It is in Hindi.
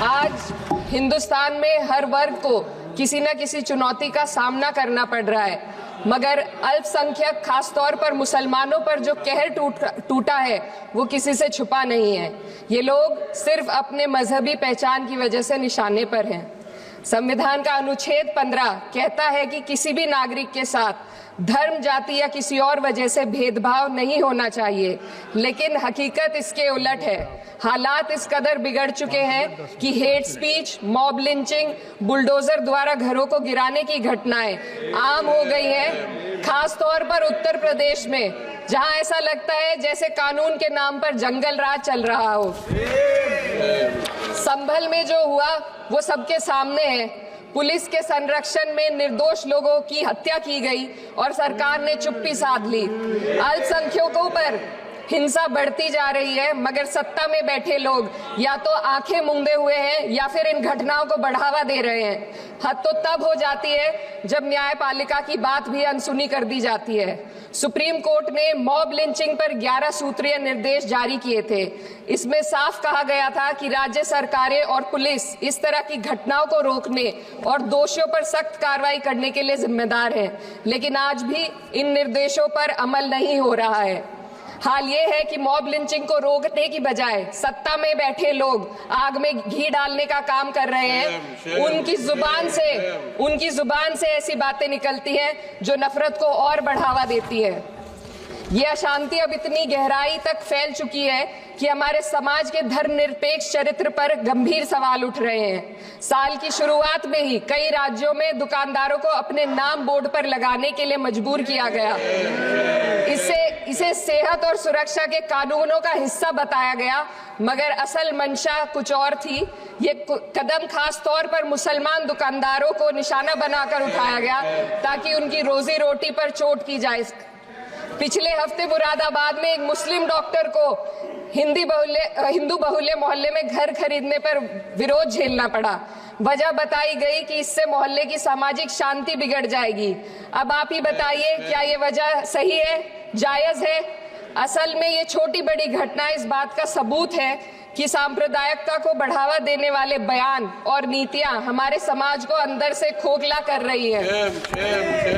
आज हिंदुस्तान में हर वर्ग को किसी न किसी चुनौती का सामना करना पड़ रहा है, मगर अल्पसंख्यक खासतौर पर मुसलमानों पर जो कहर टूटा है वो किसी से छुपा नहीं है। ये लोग सिर्फ अपने मजहबी पहचान की वजह से निशाने पर हैं। संविधान का अनुच्छेद 15 कहता है कि किसी भी नागरिक के साथ धर्म, जाति या किसी और वजह से भेदभाव नहीं होना चाहिए, लेकिन हकीकत इसके उलट है। हालात इस कदर बिगड़ चुके हैं कि hate speech, mob lynching, bulldozer द्वारा घरों को गिराने की घटनाएं आम हो गई हैं, खास तौर पर उत्तर प्रदेश में, जहां ऐसा लगता है जैसे कानून के नाम पर जंगल राज चल रहा हो। संभल में जो हुआ वो सबके सामने है। पुलिस के संरक्षण में निर्दोष लोगों की हत्या की गई और सरकार ने चुप्पी साध ली। अल्पसंख्यकों पर हिंसा बढ़ती जा रही है, मगर सत्ता में बैठे लोग या तो आंखें मूंदे हुए हैं या फिर इन घटनाओं को बढ़ावा दे रहे हैं। हद तो तब हो जाती है जब न्यायपालिका की बात भी अनसुनी कर दी जाती है। सुप्रीम कोर्ट ने मॉब लिंचिंग पर 11 सूत्रीय निर्देश जारी किए थे। इसमें साफ कहा गया था कि राज्य सरकारें और पुलिस इस तरह की घटनाओं को रोकने और दोषियों पर सख्त कार्रवाई करने के लिए जिम्मेदार है, लेकिन आज भी इन निर्देशों पर अमल नहीं हो रहा है। हाल ये है कि मॉब लिंचिंग को रोकने की बजाय सत्ता में बैठे लोग आग में घी डालने का काम कर रहे हैं। उनकी जुबान से ऐसी बातें निकलती हैं जो नफरत को और बढ़ावा देती है। ये अशांति अब इतनी गहराई तक फैल चुकी है कि हमारे समाज के धर्मनिरपेक्ष चरित्र पर गंभीर सवाल उठ रहे हैं। साल की शुरुआत में ही कई राज्यों में दुकानदारों को अपने नाम बोर्ड पर लगाने के लिए मजबूर किया गया। इसे सेहत और सुरक्षा के कानूनों का हिस्सा बताया गया, मगर असल मंशा कुछ और थी। ये कदम खास तौर पर मुसलमान दुकानदारों को निशाना बनाकर उठाया गया ताकि उनकी रोजी रोटी पर चोट की जाए। पिछले हफ्ते मुरादाबाद में एक मुस्लिम डॉक्टर को हिंदू बहुल्य मोहल्ले में घर खरीदने पर विरोध झेलना पड़ा। वजह बताई गई कि इससे मोहल्ले की सामाजिक शांति बिगड़ जाएगी। अब आप ही बताइए, क्या ये वजह सही है, जायज है? असल में ये छोटी बड़ी घटना इस बात का सबूत है कि सांप्रदायिकता को बढ़ावा देने वाले बयान और नीतियां हमारे समाज को अंदर से खोखला कर रही है।